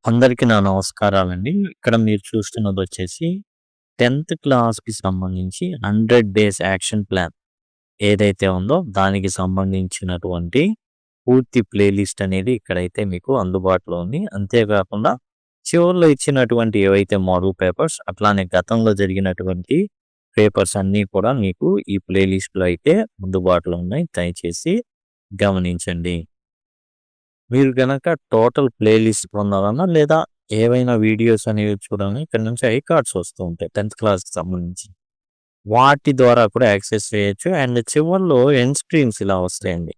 అందరికీ నా నమస్కారాలండి. ఇక్కడ మీరు చూస్తున్నదొచ్చేసి 10థ్ క్లాస్‌కి సంబంధించి 100 డేస్ యాక్షన్ ప్లాన్ ఏదైతే ఉందో దానికి సంబంధించినటువంటి పూర్తి ప్లేలిస్ట్ అనేది ఇక్కడైతే మీకు అందుబాటులో ఉంది. అంతేకాకుండా చివర్లో ఇచ్చినటువంటి ఏవైతే మోడల్ పేపర్స్ అట్లానే గతంలో జరిగినటువంటి పేపర్స్ అన్నీ కూడా మీకు ఈ ప్లేలిస్ట్‌లో అయితే అందుబాటులో ఉన్నాయి. దయచేసి గమనించండి. మీరు గనక టోటల్ ప్లేలిస్ట్ పొందాలన్నా లేదా ఏవైనా వీడియోస్ అనేవి చూడాలన్నా ఇక్కడ నుంచి ఐ కార్డ్స్ వస్తూ ఉంటాయి 10థ్ క్లాస్‌కి సంబంధించి. వాటి ద్వారా కూడా యాక్సెస్ చేయొచ్చు. అండ్ చివర్లో ఎండ్ స్క్రీన్స్ ఇలా వస్తాయండి.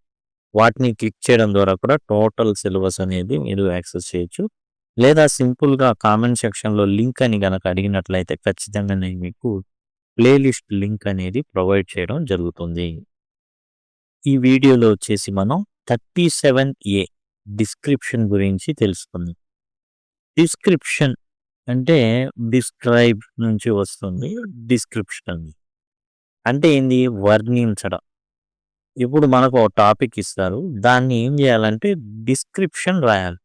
వాటిని క్లిక్ చేయడం ద్వారా కూడా టోటల్ సిలబస్ అనేది మీరు యాక్సెస్ చేయొచ్చు. లేదా సింపుల్‌గా కామెంట్ సెక్షన్‌లో లింక్ అని గనక అడిగినట్లయితే ఖచ్చితంగా నేను మీకు ప్లేలిస్ట్ లింక్ అనేది ప్రొవైడ్ చేయడం జరుగుతుంది. ఈ వీడియోలో వచ్చేసి మనం 37A డిస్క్రిప్షన్ గురించి తెలుసుకుందాం. డిస్క్రిప్షన్ అంటే డిస్క్రైబ్ నుంచి వస్తుంది. డిస్క్రిప్షన్ అంటే ఏంది? వర్ణించడం. ఇప్పుడు మనకు ఒక టాపిక్ ఇస్తారు. దాన్ని ఏం చేయాలంటే డిస్క్రిప్షన్ రాయాలి.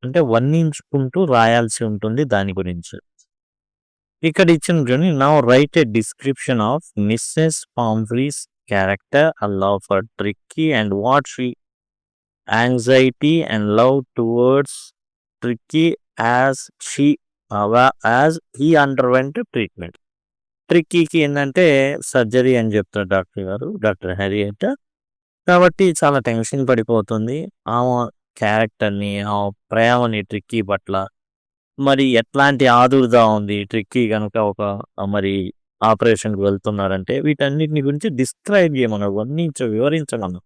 అంటే వర్ణించుకుంటూ రాయాల్సి ఉంటుంది దాని గురించి. ఇక్కడ ఇచ్చిన చూడండి, now right a description of Mrs Pumphrey's character, her love for Tricky and what she anxiety and love towards Tricky as he underwent treatment. ట్రిక్కీకి ఏంటంటే సర్జరీ అని చెప్తారు డాక్టర్ గారు, డాక్టర్ హ్యారియట్. కాబట్టి చాలా టెన్షన్ పడిపోతుంది. ఆమె క్యారెక్టర్ని, ఆ ప్రేమని ట్రిక్కీ పట్ల మరి ఎట్లాంటి ఆదుర్దా ఉంది ట్రిక్కీ కనుక ఒక మరి ఆపరేషన్కి వెళ్తున్నారంటే వీటన్నిటిని గురించి డిస్క్రైబ్ చేయమన్నారు, వివరించమన్నారు.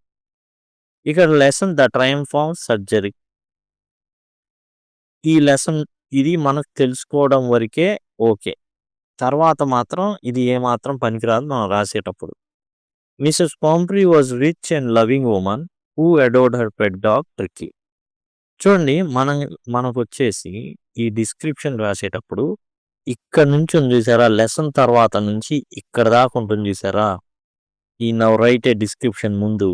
ఇక్కడ lesson the Triumph of surgery. ఈ లెసన్ ఇది మనకు తెలుసుకోవడం వరకే ఓకే. తర్వాత మాత్రం ఇది ఏమాత్రం పనికిరాదు మనం రాసేటప్పుడు. Mrs Pumphrey was rich and loving woman who adored her pet dog Tricky. చూడండి, మనకు వచ్చేసి ఈ డిస్క్రిప్షన్ రాసేటప్పుడు ఇక్కడ నుంచి ఉంది చూసారా, లెసన్ తర్వాత నుంచి ఇక్కడ దాకా ఉంటుంది చూసారా, ఈ నౌ రైట్ ఏ డిస్క్రిప్షన్ ముందు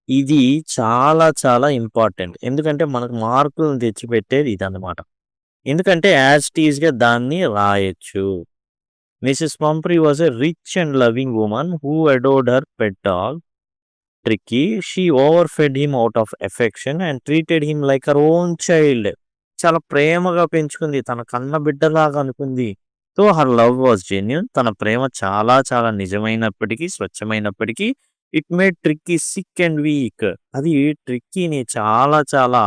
ఇది చాలా చాలా ఇంపార్టెంట్. ఎందుకంటే మనకు మార్కులను తెచ్చిపెట్టేది ఇదన్నమాట. ఎందుకంటే యాజ్ టీజ్గా దాన్ని రాయొచ్చు. Mrs Pumphrey was a rich and loving woman who adored her pet dog Tricky. She overfed him out of affection and treated him like her own child. చాలా ప్రేమగా పెంచుకుంది, తన కన్న బిడ్డలాగా అనుకుంది. So her love was genuine. తన ప్రేమ చాలా చాలా నిజమైనప్పటికీ, స్వచ్ఛమైనప్పటికీ it made tricky sick and weak. అది ట్రిక్కీని చాలా చాలా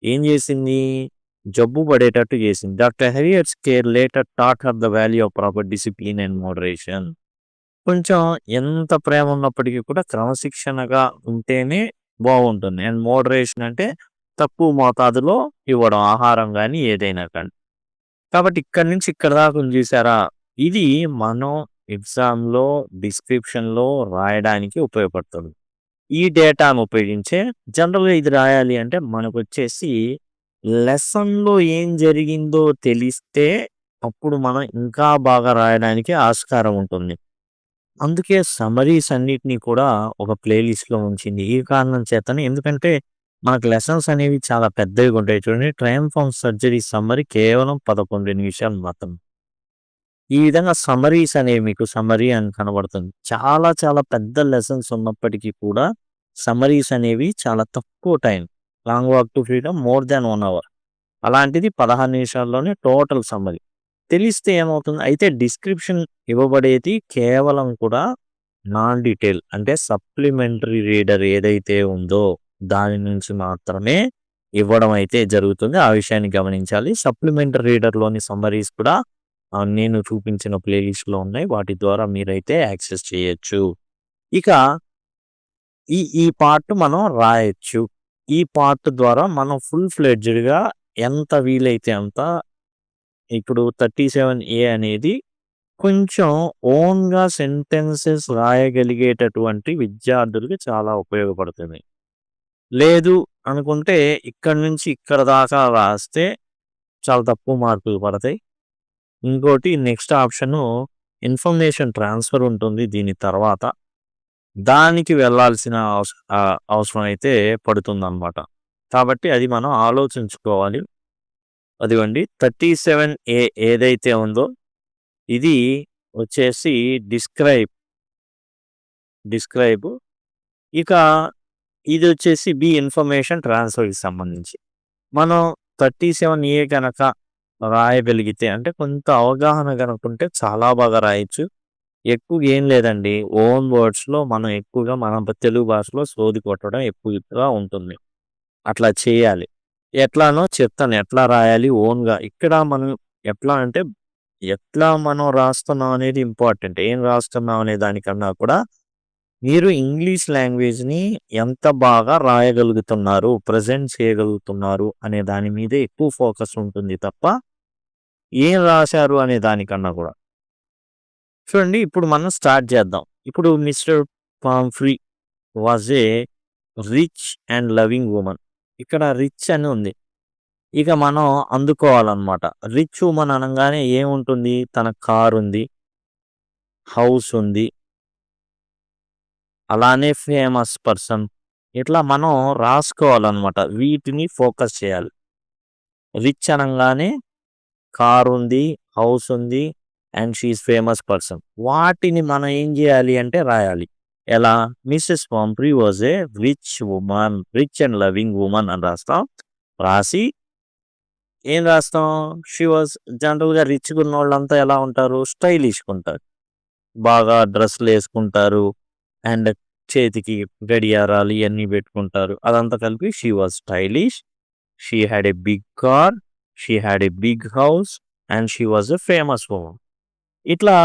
ఏం చేసింది? జబ్బు పడేటట్టు చేసింది. Doctor Herriot's care later taught her the value of proper discipline and moderation. కొంచెం ఎంత ప్రేమ ఉన్నప్పటికీ కూడా క్రమశిక్షణగా ఉంటేనే బాగుంటుంది. అండ్ మోడరేషన్ అంటే తక్కువ మోతాదులో ఇవ్వడం, ఆహారం కానీ ఏదైనా కానీ. కాబట్టి ఇక్కడి నుంచి ఇక్కడ దాకా చూసారా, ఇది మనం ఎగ్జామ్లో డిస్క్రిప్షన్లో రాయడానికి ఉపయోగపడుతుంది. ఈ డేటాను ఉపయోగించే జనరల్గా ఇది రాయాలి అంటే మనకు వచ్చేసి లెసన్లో ఏం జరిగిందో తెలిస్తే అప్పుడు మనం ఇంకా బాగా రాయడానికి ఆస్కారం ఉంటుంది. అందుకే సమరీస్ అన్నిటిని కూడా ఒక ప్లేలిస్ట్‌లో ఉంచింది. ఈ కారణం చేతనే, ఎందుకంటే మనకు లెసన్స్ అనేవి చాలా పెద్దవిగా ఉంటాయి. చూడండి, ట్రయంఫ్ ఆఫ్ సర్జరీ సమ్మరీ కేవలం 11 నిమిషాలు మాత్రం. ఈ విధంగా సమరీస్ అనేవి మీకు సమరీ అని కనబడుతుంది. చాలా చాలా పెద్ద లెసన్స్ ఉన్నప్పటికీ కూడా సమరీస్ అనేవి చాలా తక్కువ time. Long walk to freedom more than 1 hour. అలాంటిది 16 నిమిషాల్లోనే టోటల్ సమ్మరీ. తెలిస్తే ఏమవుతుంది? అయితే డిస్క్రిప్షన్ ఇవ్వబడేది కేవలం కూడా నాన్ డీటెయిల్ అంటే సప్లిమెంటరీ రీడర్ ఏదైతే ఉందో దాని నుంచి మాత్రమే ఇవ్వడం అయితే జరుగుతుంది. ఆ విషయాన్ని గమనించాలి. సప్లిమెంటరీ రీడర్‌లోని సమ్మరీస్ కూడా నేను చూపించిన ప్లేలిస్ట్‌లో ఉన్నాయి. వాటి ద్వారా మీరైతే యాక్సెస్ చేయొచ్చు. ఇక ఈ పార్ట్ మనం రాయొచ్చు. ఈ పార్ట్ ద్వారా మనం ఫుల్ ఫ్లెడ్జ్డ్‌గా ఎంత వీలైతే అంత, ఇప్పుడు 37A అనేది కొంచెం ఓన్‌గా సెంటెన్సెస్ రాయగలిగేటటువంటి విద్యార్థులకి చాలా ఉపయోగపడుతుంది. లేదు అనుకుంటే ఇక్కడి నుంచి ఇక్కడ దాకా రాస్తే చాలా తక్కువ మార్కులు పడతాయి. ఇంకోటి నెక్స్ట్ ఆప్షను ఇన్ఫర్మేషన్ ట్రాన్స్ఫర్ ఉంటుంది దీని తర్వాత. దానికి వెళ్ళాల్సిన అవసరం అయితే పడుతుందన్నమాట. కాబట్టి అది మనం ఆలోచించుకోవాలి. అదిగోండి 37A ఏదైతే ఉందో ఇది వచ్చేసి డిస్క్రైబ్. ఇక ఇది వచ్చేసి బి ఇన్ఫర్మేషన్ ట్రాన్స్ఫర్కి సంబంధించి. మనం 37A కనుక రాయగలిగితే అంటే కొంత అవగాహన కనుకుంటే చాలా బాగా రాయొచ్చు. ఎక్కువగా ఏం లేదండి, ఓన్ వర్డ్స్లో మనం ఎక్కువగా మన తెలుగు భాషలో సోది కొట్టడం ఎక్కువగా ఉంటుంది. అట్లా చేయాలి. ఎట్లానో చెప్తాను ఎట్లా రాయాలి ఓన్గా. ఇక్కడ మనం ఎట్లా అంటే ఎట్లా మనం రాస్తున్నాం అనేది ఇంపార్టెంట్. ఏం రాస్తున్నాం అనే దానికన్నా కూడా మీరు ఇంగ్లీష్ లాంగ్వేజ్ని ఎంత బాగా రాయగలుగుతున్నారు, ప్రజెంట్ చేయగలుగుతున్నారు అనే దాని మీదే ఎక్కువ ఫోకస్ ఉంటుంది తప్ప ఏం రాశారు అనే దానికన్నా కూడా. చూడండి, ఇప్పుడు మనం స్టార్ట్ చేద్దాం. ఇప్పుడు Mr Pumphrey was a rich and loving woman. ఇక్కడ రిచ్ అని ఉంది. ఇక మనం అందుకోవాలన్నమాట. రిచ్ ఉమెన్ అనగానే ఏముంటుంది, తన కార్ ఉంది, హౌస్ ఉంది, అలానే ఫేమస్ పర్సన్. ఇట్లా మనం రాసుకోవాలన్నమాట. వీటిని ఫోకస్ చేయాలి. రిచ్ అనగానే కార్ ఉంది, హౌస్ ఉంది అండ్ షీఈస్ ఫేమస్ పర్సన్. వాటిని మనం ఏం చేయాలి అంటే రాయాలి. ఎలా? Mrs Pumphrey was a rich and loving woman అని రాస్తాం. రాసి ఏం రాస్తాం, షీ వాజ్ జనరల్గా రిచ్గా ఉన్న వాళ్ళంతా ఎలా ఉంటారు, స్టైలిష్గా ఉంటారు, బాగా డ్రెస్సులు వేసుకుంటారు అండ్ చేతికి గడియారాలు ఇవన్నీ పెట్టుకుంటారు. అదంతా కలిపి she was stylish, she had a big car, she had a big house and she was a famous woman. ఇట్లా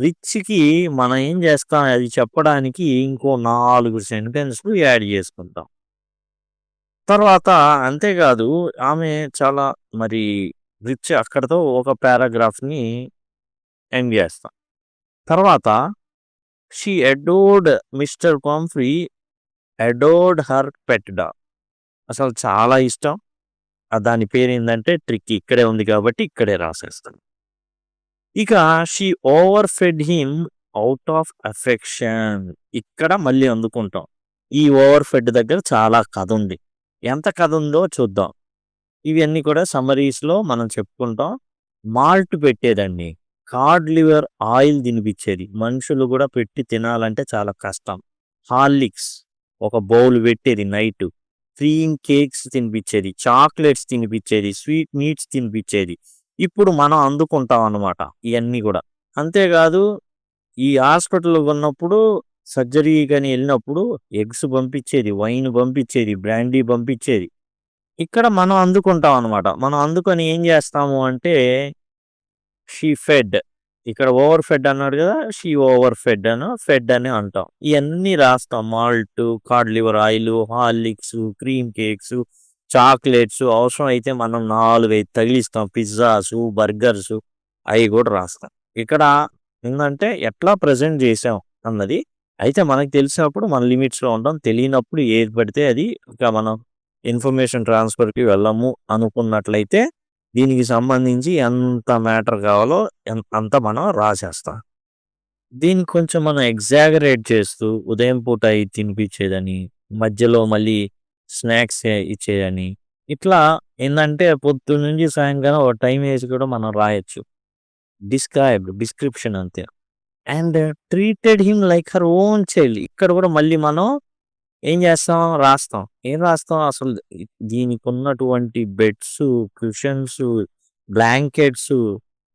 రిచ్కి మనం ఏం చేస్తాం, అది చెప్పడానికి ఇంకో 4 సెంటెన్స్లు యాడ్ చేసుకుంటాం. తర్వాత అంతేకాదు, ఆమె చాలా మరి రిచ్, అక్కడతో ఒక పారాగ్రాఫ్ని ఎండ్ చేస్తాం. తర్వాత she adored Mr Pumphrey adored her pet dog. అసలు చాలా ఇష్టం. దాని పేరు ఏంటంటే ట్రిక్ ఇక్కడే ఉంది కాబట్టి ఇక్కడే రాసేస్తాను. ఇక she overfed him out of affection. ఇక్కడ మళ్ళీ అందుకుంటాం. ఈ ఓవర్ ఫెడ్ దగ్గర చాలా కథ ఉంది. ఎంత కథ ఉందో చూద్దాం. ఇవన్నీ కూడా సమ్మరీస్లో మనం చెప్పుకుంటాం. మాల్ట్ పెట్టేదండి, కార్డ్ లివర్ ఆయిల్ తినిపించేది. మనుషులు కూడా పెట్టి తినాలంటే చాలా కష్టం. హార్లిక్స్ ఒక బౌల్ పెట్టేది నైట్. క్రీమ్ కేక్స్ తినిపించేది, చాక్లెట్స్ తినిపించేది, స్వీట్ మీట్స్ తినిపించేది. ఇప్పుడు మనం అందుకుంటాం అన్నమాట ఇవన్నీ కూడా. అంతేకాదు, ఈ హాస్పిటల్లో ఉన్నప్పుడు సర్జరీ కానీ వెళ్ళినప్పుడు ఎగ్స్ పంపించేది, వైన్ పంపించేది, బ్రాండీ పంపించేది. ఇక్కడ మనం అందుకుంటాం అన్నమాట. మనం అందుకొని ఏం చేస్తాము అంటే షీ ఫెడ్. ఇక్కడ ఓవర్ ఫెడ్ అన్నాడు కదా, షీ ఓవర్ ఫెడ్ అని అంటాం. ఇవన్నీ రాస్తాం. Malt, card liver oil, Horlicks, cream cakes, chocolates, అవసరం అయితే మనం 4-5 తగిలిస్తాం. పిజ్జాస్, బర్గర్స్ అవి కూడా రాస్తాం. ఇక్కడ ఏంటంటే ఎట్లా ప్రజెంట్ చేసాం అన్నది. అయితే మనకు తెలిసినప్పుడు మన లిమిట్స్లో ఉంటాం, తెలియనప్పుడు ఏది పడితే అది ఇంకా మనం ఇన్ఫర్మేషన్ ట్రాన్స్ఫర్కి వెళ్ళము అనుకున్నట్లయితే దీనికి సంబంధించి ఎంత మ్యాటర్ కావాలో అంత మనం రాసేస్తాం. దీన్ని కొంచెం మనం ఎగ్జాగరేట్ చేస్తూ ఉదయం పూట ఇది తినిపించేదని, మధ్యలో మళ్ళీ స్నాక్స్ ఇచ్చేదని, ఇట్లా ఏంటంటే పొద్దున్న నుంచి సాయంకాలం ఒక టైం వేసి కూడా మనం రాయొచ్చు. డిస్క్రిప్షన్ అంతే. And treated him like her own child. ఇక్కడ కూడా మళ్ళీ మనం ఏం చేస్తాం, రాస్తాం. ఏం రాస్తాం, అసలు దీనికి ఉన్నటువంటి beds, cushions, blankets,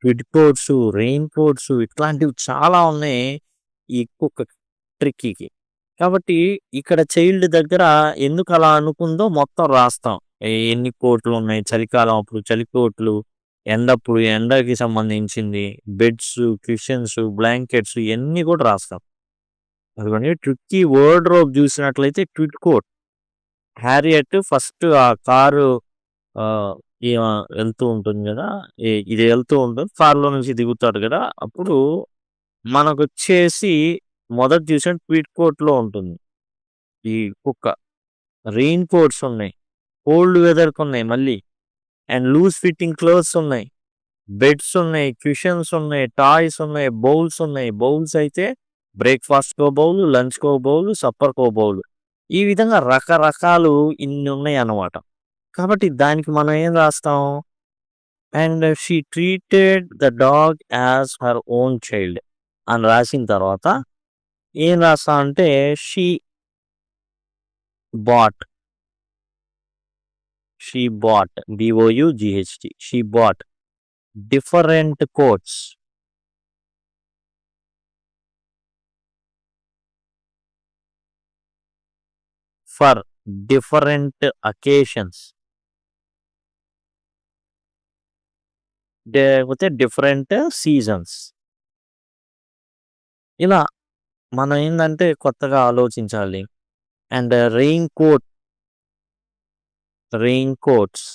tweed coats, raincoats ఇట్లాంటివి చాలా ఉన్నాయి ఈ కుక్క ట్రిక్కీకి. కాబట్టి ఇక్కడ చైల్డ్ దగ్గర ఎందుకు అలా అనుకుందో మొత్తం రాస్తాం. ఎన్ని కోట్లు ఉన్నాయి, చలికాలం అప్పుడు చలి కోట్లు, ఎండప్పుడు ఎండకి సంబంధించింది, బెడ్స్, కుషన్స్, బ్లాంకెట్స్ ఇవన్నీ కూడా రాస్తాం. అదిగోండి ట్రిక్కీ వార్డ్రోబ్ చూసినట్లయితే ట్విడ్ కోట్. హ్యారియట్ ఫస్ట్ ఆ కారు వెళ్తూ ఉంటుంది కదా, ఇది వెళ్తూ ఉంటుంది, కారులో నుంచి దిగుతాడు కదా, అప్పుడు మనకు వచ్చేసి మొదటి చూసిన ట్విడ్ కోట్లో ఉంటుంది ఈ కుక్క. రెయిన్ కోట్స్ ఉన్నాయి, కోల్డ్ వెదర్కి ఉన్నాయి మళ్ళీ, అండ్ లూజ్ ఫిట్టింగ్ క్లోత్స్ ఉన్నాయి, బెడ్స్ ఉన్నాయి, క్యూషన్స్ ఉన్నాయి, టాయ్స్ ఉన్నాయి, బౌల్స్ ఉన్నాయి. బౌల్స్ అయితే బ్రేక్ఫాస్ట్కో బౌల్, లంచ్కో బౌల్, సప్పర్కో బౌల్, ఈ విధంగా రకరకాలు ఇన్ని ఉన్నాయి అన్నమాట. కాబట్టి దానికి మనం ఏం రాస్తాం, and she treated the dog as her own child అని రాసిన తర్వాత ఏం రాస్తా అంటే she bought BOUGHT she bought different coats for different occasions లేకపోతే డిఫరెంట్ సీజన్స్. ఇలా మనం ఏందంటే కొత్తగా ఆలోచించాలి. And raincoats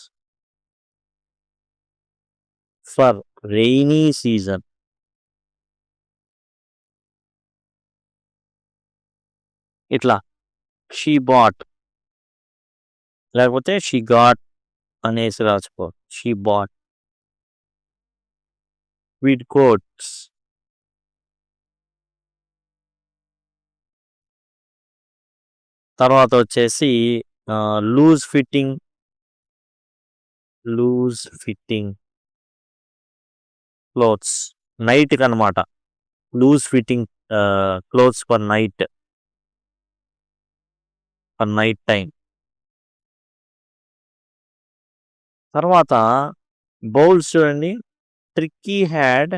for rainy season. ఇట్లా షీ బాట్ లేకపోతే షీ గాట్ అనేసి రాసుకో. She bought with coats. తర్వాత వచ్చేసి లూజ్ ఫిట్టింగ్ క్లోత్స్ నైట్ కనమాట. Loose fitting clothes for night time. తర్వాత బౌల్స్ చూడండి. Tricky had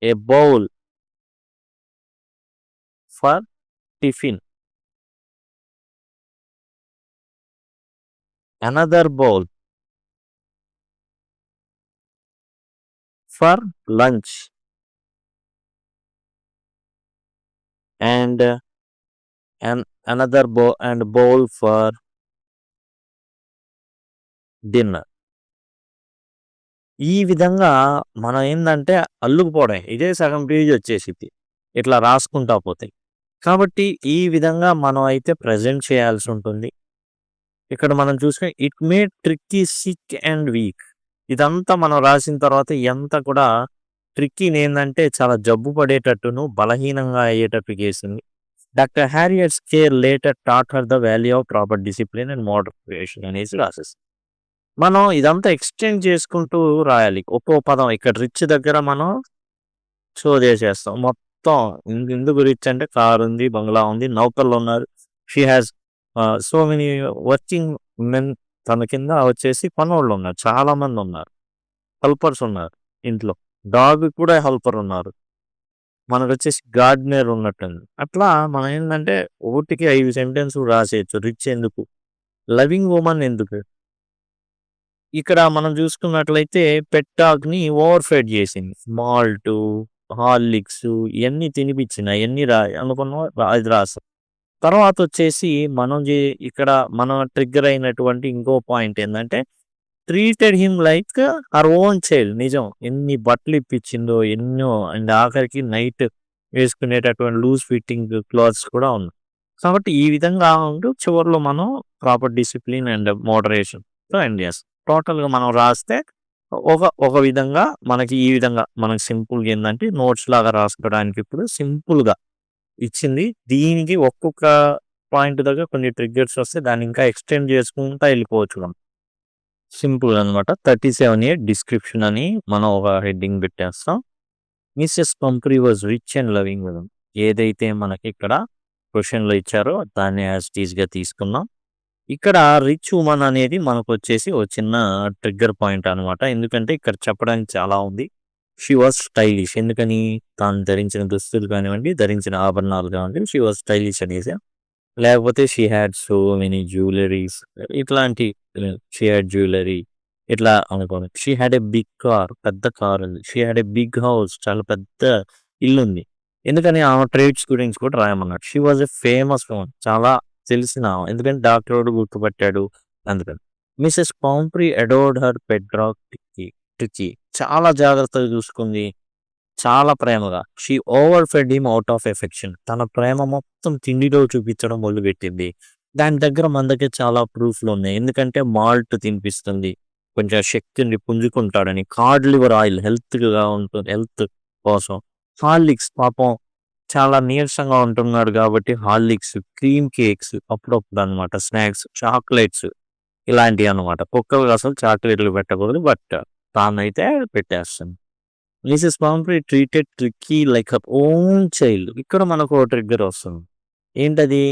a bowl for tiffin, another bowl for lunch, and another bowl for dinner. ఈ విధంగా మనం ఏందంటే అల్లుకుపోవడమే. ఇదే సగం పేజ్ వచ్చేసిద్ది ఇట్లా రాసుకుంటా పోతే. కాబట్టి ఈ విధంగా మనం అయితే ప్రెజెంట్ చేయాల్సి ఉంటుంది. ఇక్కడ మనం చూసుకుంటే it made tricky sick and weak. ఇదంతా మనం రాసిన తర్వాత ఎంత కూడా ట్రిక్కీని ఏందంటే చాలా జబ్బు పడేటట్టును బలహీనంగా అయ్యేటట్టు చేసింది. Doctor Herriot's care later taught her the value of proper discipline and moderation అనేసి రాసేస్తాం. మనం ఇదంతా ఎక్స్టెండ్ చేసుకుంటూ రాయాలి. ఒక్కో పదం ఇక్కడ రిచ్ దగ్గర మనం చేస్తాం. మొత్తం ఎందుకు రిచ్ అంటే కార్ ఉంది, బంగ్లా ఉంది, నౌకర్లు ఉన్నారు. She has so many working men. తన కింద వచ్చేసి పనోళ్ళు ఉన్నారు, చాలా మంది ఉన్నారు, హెల్పర్స్ ఉన్నారు ఇంట్లో. డాగ్ కూడా హెల్పర్ ఉన్నారు. మనకు వచ్చేసి గార్డెనర్ ఉన్నట్టుంది. అట్లా మనం ఏంటంటే 1కి 5 సెంటెన్స్ రాసేయచ్చు. రిచ్ ఎందుకు, లవింగ్ ఉమెన్ ఎందుకు. ఇక్కడ మనం చూసుకున్నట్లయితే పెట్ డాగ్ని ఓవర్ ఫెడ్ చేసింది. మాల్ట్, హార్లిక్స్ ఇవన్నీ తినిపించిన అవన్నీ అనుకున్నాం, అది రాస్తాం. తర్వాత వచ్చేసి మనం ఇక్కడ మనం ట్రిగ్గర్ అయినటువంటి ఇంకో పాయింట్ ఏంటంటే treated him like her own child. నిజం, ఎన్ని బట్టలు ఇప్పించిందో ఎన్నో. అండ్ ఆఖరికి నైట్ వేసుకునేటటువంటి లూజ్ ఫిట్టింగ్ క్లాత్స్ కూడా ఉన్నాయి. కాబట్టి ఈ విధంగా ఉంటూ చివరిలో మనం ప్రాపర్ డిసిప్లిన్ అండ్ మోడరేషన్తో ఎండ్ చేస్తాం. టోటల్గా మనం రాస్తే ఒక విధంగా మనకి ఈ విధంగా మనకి సింపుల్గా ఏంటంటే నోట్స్ లాగా రాసుకోవడానికి ఇప్పుడు సింపుల్గా ఇచ్చింది. దీనికి ఒక్కొక్క పాయింట్ దగ్గర కొన్ని ట్రిగ్గర్స్ వస్తే దాన్ని ఇంకా ఎక్స్టెండ్ చేసుకుంటా వెళ్ళిపోవచ్చు మనం. సింపుల్ అనమాట. 37A డిస్క్రిప్షన్ అని మనం ఒక హెడ్డింగ్ పెట్టేస్తాం. Mrs Pumphrey was rich and loving woman. ఏదైతే మనకి ఇక్కడ క్వశ్చన్లో ఇచ్చారో దాన్ని యాజ్ టీజ్గా తీసుకున్నాం. ఇక్కడ రిచ్ ఉమెన్ అనేది మనకు వచ్చేసి ఒక చిన్న ట్రిగ్గర్ పాయింట్ అనమాట. ఎందుకంటే ఇక్కడ చెప్పడానికి చాలా ఉంది. She was stylish. ఎందుకని తాను ధరించిన దుస్తులు కానివ్వండి, ధరించిన ఆభరణాలు కానివ్వండి, షీ వాజ్ స్టైలిష్ అనేసి. లేకపోతే she had so many jewelleries, ఇట్లాంటి షీ హ్యాడ్ జ్యువెలరీ ఇట్లా అనుకోండి. She had a big car, పెద్ద కార్ ఉంది. She had a big house, చాలా పెద్ద ఇల్లు ఉంది. ఎందుకని ఆమె ట్రేడ్స్ గురించి కూడా రాయమన్నాడు. She was a famous woman, చాలా తెలిసిన. ఎందుకంటే డాక్టర్ గుర్తుపట్టాడు అందుకని. Mrs Pumphrey adored her pet dog Tricky. చాలా జాగ్రత్తగా చూసుకుంది, చాలా ప్రేమగా. She overfed him out of affection. తన ప్రేమ మొత్తం తిండిలో చూపించడం మొదలుపెట్టింది. దాని దగ్గర మన దగ్గర చాలా ప్రూఫ్లు ఉన్నాయి. ఎందుకంటే మాల్ట్ తినిపిస్తుంది, కొంచెం శక్తిని పుంజుకుంటాడని. కార్డ్ లివర్ ఆయిల్ హెల్త్గా ఉంటుంది, హెల్త్ కోసం. హార్లిక్స్, పాపం చాలా నీరసంగా ఉంటున్నాడు కాబట్టి హార్లిక్స్, క్రీమ్ కేక్స్ అప్పుడప్పుడు అనమాట, స్నాక్స్, చాక్లెట్స్ ఇలాంటివి అన్నమాట. కుక్కలకు అసలు చాక్లెట్లు పెట్టకూడదు. బట్ తానైతే పెట్టేస్తుంది. Mrs Pumphrey treated Tricky like her own child. ఇక్కడ మనకు ఓ ట్రిగ్గర్ వస్తుంది. ఏంటది?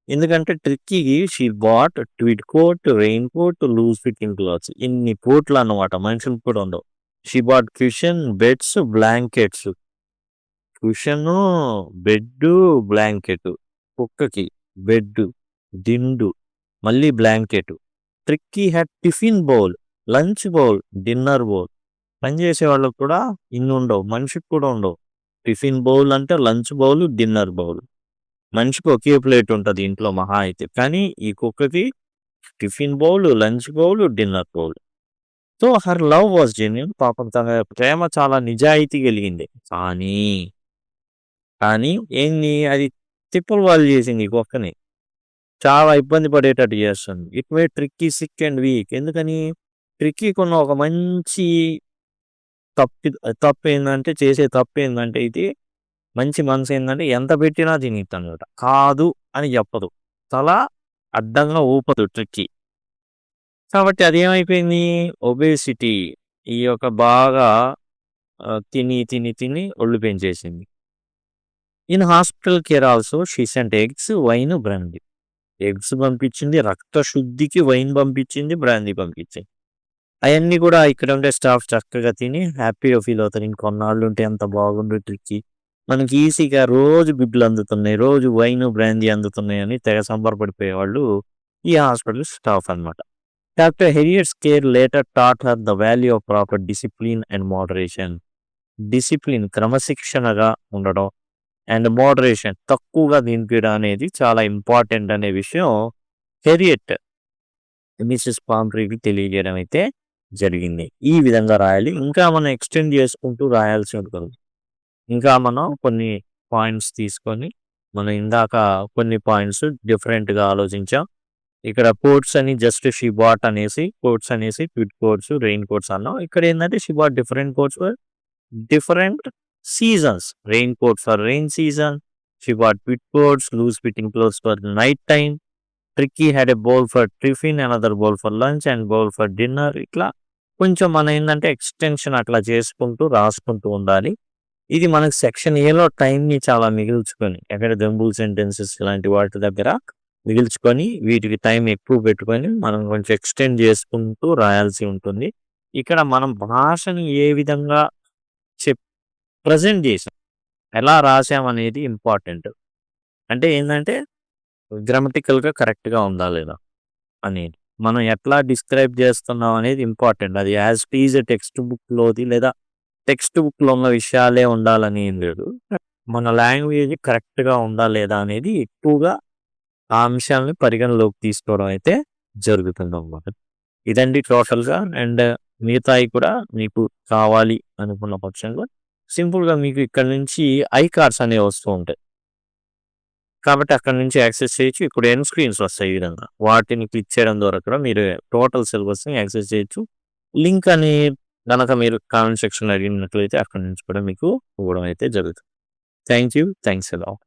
ఎందుకంటే ట్రిక్కీకి she bought tweed coat, raincoat, loose fitting clothes. ఇన్ని కోట్లు అన్నమాట. మనుషులకు కూడా ఉండవు. She bought cushion, beds, blankets. Cushion, bed, blanket. కుక్కకి బెడ్, దిండు, మళ్ళీ blanket. Tricky had tiffin bowl, lunch bowl, dinner bowl. పనిచేసే వాళ్ళకు కూడా ఇన్ని ఉండవు. మనిషికి కూడా ఉండవు. టిఫిన్ బౌల్ అంటే లంచ్ బౌల్, డిన్నర్ బౌల్. మనిషికి ఒకే ప్లేట్ ఉంటుంది ఇంట్లో మహా అయితే. కానీ ఈ కుక్కకి tiffin bowl, lunch bowl, dinner bowl. So her love was genuine. పాపం తన ప్రేమ చాలా నిజాయితీ కలిగింది. కానీ ఏంది అది తిప్పలు వాళ్ళు చేసింది ఈ కుక్కని. చాలా ఇబ్బంది పడేటట్టు చేస్తుంది. It made tricky sick and weak. ఎందుకని? ట్రిక్కీకున్న ఒక మంచి చేసే తప్పు ఏందంటే ఇది మంచి మనసు ఏందంటే ఎంత పెట్టినా తినిద్దనమాట. కాదు అని చెప్పదు. తల అడ్డంగా ఊపదు ట్రిక్కీ. కాబట్టి అదేమైపోయింది? ఒబేసిటీ. ఈ యొక్క బాగా తిని ఒళ్ళు పెంచేసింది. In hospital care also she sent eggs, wine, brandy. Eggs పంపించింది, రక్త శుద్ధికి వైన్ పంపించింది, బ్రాందీ పంపించింది. అవన్నీ కూడా ఇక్కడ ఉండే స్టాఫ్ చక్కగా తిని హ్యాపీగా ఫీల్ అవుతారు. ఇంకొన్నాళ్ళు ఉంటే ఎంత బాగుండు ట్రిక్కీ. మనకి ఈజీగా రోజు బిడ్లు అందుతున్నాయి, రోజు వైన్, బ్రాందీ అందుతున్నాయి అని తెగ సంబరపడిపోయేవాళ్ళు ఈ హాస్పిటల్ స్టాఫ్ అనమాట. Doctor Herriot's care later taught her the value of proper discipline and moderation. Discipline క్రమశిక్షణగా ఉండడం అండ్ మోడరేషన్ తక్కువగా తినిపించడం అనేది చాలా ఇంపార్టెంట్ అనే విషయం హెరియట్ మిసెస్ పాంఫ్రీకి తెలియజేయడం అయితే జరిగింది. ఈ విధంగా రాయాలి. ఇంకా మనం ఎక్స్టెండ్ చేసుకుంటూ రాయాల్సి ఉంటుంది. ఇంకా మనం కొన్ని పాయింట్స్ తీసుకొని మనం ఇందాక కొన్ని పాయింట్స్ డిఫరెంట్గా ఆలోచించాం. ఇక్కడ కోట్స్ అని జస్ట్ షీ బాట్ అనేసి కోట్స్ అనేసి ట్విట్ కోట్స్, రెయిన్ కోట్స్ అన్నాం. ఇక్కడ ఏంటంటే she bought different coats for different seasons. Raincoat for rain season. She bought twid coats, loose fitting clothes for night time. Tricky had a bowl for tiffin, another bowl for lunch and bowl for dinner. ఇట్లా కొంచెం మనం ఏంటంటే extension అట్లా చేసుకుంటూ రాసుకుంటూ ఉండాలి. ఇది మనకు సెక్షన్ ఏలో టైంని చాలా మిగిల్చుకొని ఎక్కడ జంబుల్ సెంటెన్సెస్ ఇలాంటి వాటి దగ్గర మిగిల్చుకొని వీటికి టైం ఎక్కువ పెట్టుకొని మనం కొంచెం ఎక్స్టెండ్ చేసుకుంటూ రాయాల్సి ఉంటుంది. ఇక్కడ మనం భాషను ఏ విధంగా ప్రజెంట్ చేసాం, ఎలా రాసామనేది ఇంపార్టెంట్. అంటే ఏంటంటే గ్రామటికల్గా కరెక్ట్గా ఉందా లేదా అనేది, మనం ఎట్లా డిస్క్రైబ్ చేస్తున్నాం అనేది ఇంపార్టెంట్. అది యాజ్ టీజ్ టెక్స్ట్ బుక్లోది లేదా టెక్స్ట్ బుక్లో ఉన్న విషయాలే ఉండాలని ఏం లేదు. మన లాంగ్వేజ్ కరెక్ట్గా ఉందా లేదా అనేది ఎక్కువగా ఆ అంశాలని పరిగణలోకి తీసుకోవడం అయితే జరుగుతుంది అన్నమాట. ఇదండి టోటల్గా. అండ్ మిగతాయి కూడా మీకు కావాలి అనుకున్న పక్షంలో సింపుల్గా మీకు ఇక్కడ నుంచి ఐ కార్డ్స్ అనేవి వస్తూ ఉంటాయి. కాబట్టి అక్కడ నుంచి యాక్సెస్ చేయొచ్చు. ఇక్కడ ఎన్ స్క్రీన్స్ వస్తాయి ఈ విధంగా. వాటిని క్లిక్ చేయడం ద్వారా కూడా మీరు టోటల్ సిలబస్ని యాక్సెస్ చేయొచ్చు. లింక్ అని కనుక మీరు కామెంట్ సెక్షన్లో అడిగినట్లయితే అక్కడ నుంచి కూడా మీకు ఇవ్వడం అయితే జరుగుతుంది. Thank you. Thanks a lot.